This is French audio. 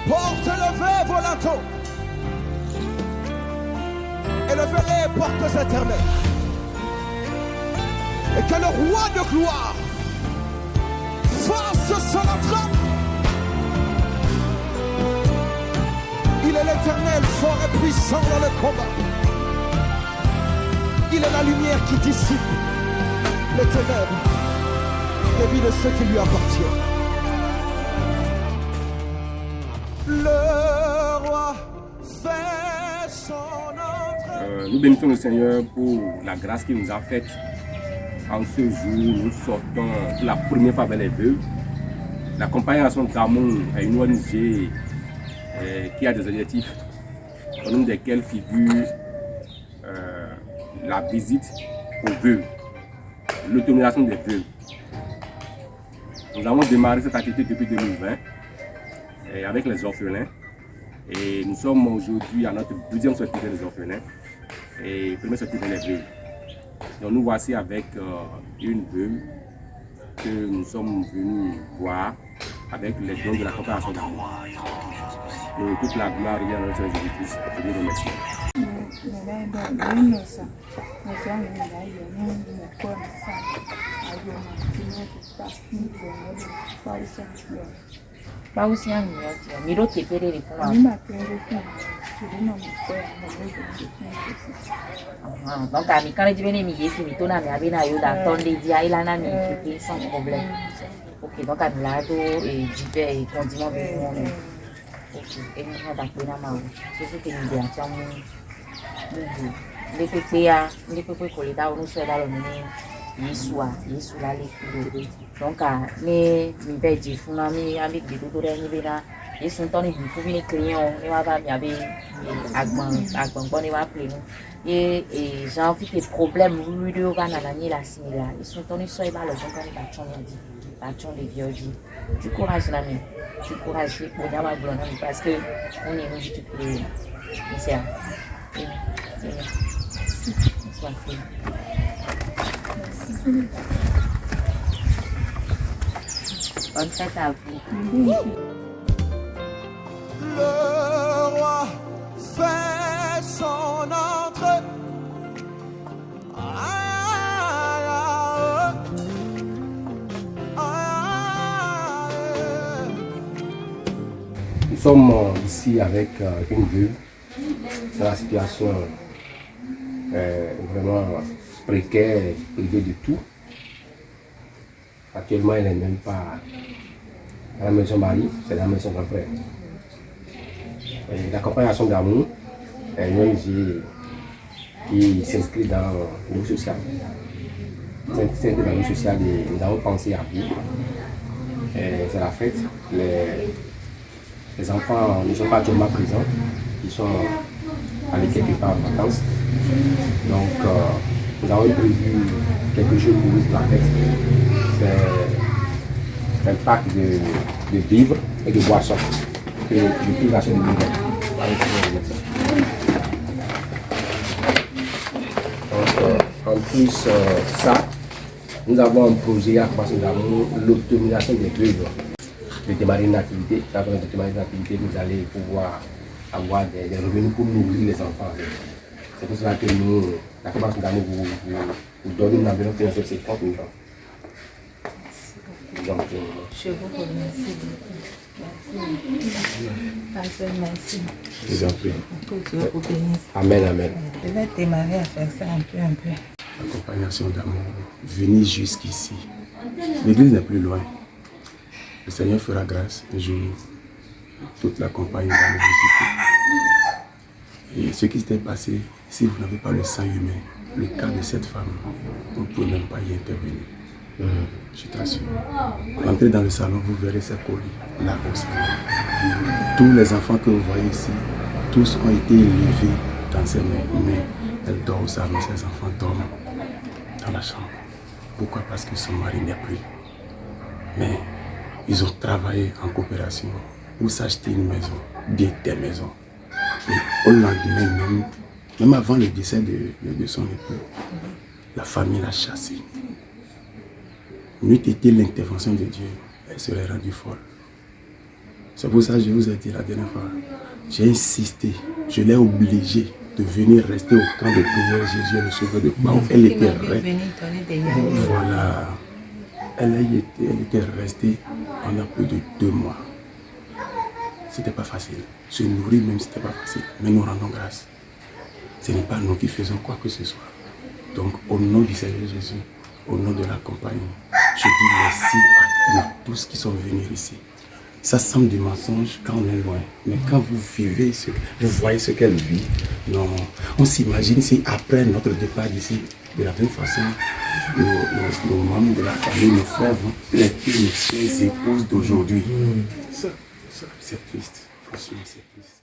Portes levées, volanto. Élevez les portes éternelles. Et que le roi de gloire fasse son entrée. Il est l'Éternel, fort et puissant dans le combat. Il est la lumière qui dissipe les ténèbres des vies de ceux qui lui appartiennent. Le roi fait son entrée. Nous bénissons le Seigneur pour la grâce qu'il nous a faite. En ce jour, nous sortons pour la première fois vers les vœux. La compagnie Nation d'amour est une ONG qui a des objectifs, au nombre desquels figure la visite aux vœux, l'autonomisation des vœux. Nous avons démarré cette activité depuis 2020 avec les orphelins et nous sommes aujourd'hui à notre deuxième sortie des orphelins et première sortie vers les vœux. Donc nous voici avec une veuve que nous sommes venus voir avec les dons de la compagnie d'amour. Que toute la gloire revient à notre Seigneur Jésus-Christ. Je vous remercie. Donc à mi quand je viens mi yesu mi tona mi abena yo da tonde dia ilana mi kéké sans problème. OK donc à mi là do et divers et condiments de monde. OK et mi ha da pena ma o. So so ke mi dia chamu. Le pepe ya, le pepe kolida o no so da lo ni yesu la le kudo. Donc à mi be ji funa mi ami de do re ni bena yesu toni bi fu bi ni client ni wa ba mi abe agban bon ni wa ple nous. Et j'ai envie des problèmes de la simila. Ils sont tonnés sur les balles, donc des vieux. Du courage, l'ami. Du courage pour Yama Blonde parce que on est nous du plus. C'est ça. Bonne fête à vous. Le roi fait son entrée. Nous sommes ici avec une veuve dans la situation vraiment précaire, privée de tout. Actuellement, elle n'est même pas à la maison mari, c'est la maison grand frère. La compagnie Nation d'amour est une ONG qui s'inscrit dans le niveau social. C'est dans le niveau social et nous avons pensé à vous. C'est la fête. Les enfants ne sont pas actuellement présents, ils sont allés quelque part en vacances. Donc nous avons prévu quelque chose pour la fête. C'est un pack de vivres et de boissons que je peux acheter de vivres. En plus ça, nous avons un projet à commencer d'amour, l'autonomisation des veuves. De démarrer une activité, après de démarrer une activité, vous allez pouvoir avoir des revenus pour nourrir les enfants. C'est pour cela que nous, la Fondation d'amour vous donne une enveloppe financière de 50 000 francs. Donc, je vous remercie beaucoup. Merci. Je vous en prie. Que Dieu vous bénisse. Amen, amen. Je vais démarrer à faire ça un peu. La compagnie Nation d'amour, venez jusqu'ici. L'église n'est plus loin. Le Seigneur fera grâce un jour. Toute la compagnie va nous visiter. Et ce qui s'était passé, si vous n'avez pas le sang humain, le cas de cette femme, vous ne pouvez même pas y intervenir. Je t'assure. Entrez dans le salon, vous verrez ces colis là au salon. Tous les enfants que vous voyez ici, tous ont été élevés dans ses mains. Mais elle dort au salon, ses enfants dorment dans la chambre. Pourquoi? Parce que son mari n'est plus. Mais ils ont travaillé en coopération pour s'acheter une maison, bien des maisons. Et au lendemain même avant le décès de son époux, la famille l'a chassée. N'eût été l'intervention de Dieu, elle serait rendue folle. C'est pour ça que je vous ai dit la dernière fois, j'ai insisté, je l'ai obligée de venir rester au camp de prière Jésus est le sauveur de Pau. Elle était restée. Voilà. Elle était restée pendant plus de 2 mois. C'était pas facile. Se nourrir même, c'était pas facile. Mais nous rendons grâce. Ce n'est pas nous qui faisons quoi que ce soit. Donc, au nom du Seigneur Jésus, au nom de la compagnie, je dis merci à tous qui sont venus ici. Ça semble du mensonge quand on est loin. Mais quand vous vivez, vous voyez ce qu'elle vit, non. On s'imagine si après notre départ d'ici, de la même façon, nos membres de la famille, nos frères vont être les chères épouses d'aujourd'hui. Ça, c'est triste. Franchement, c'est triste.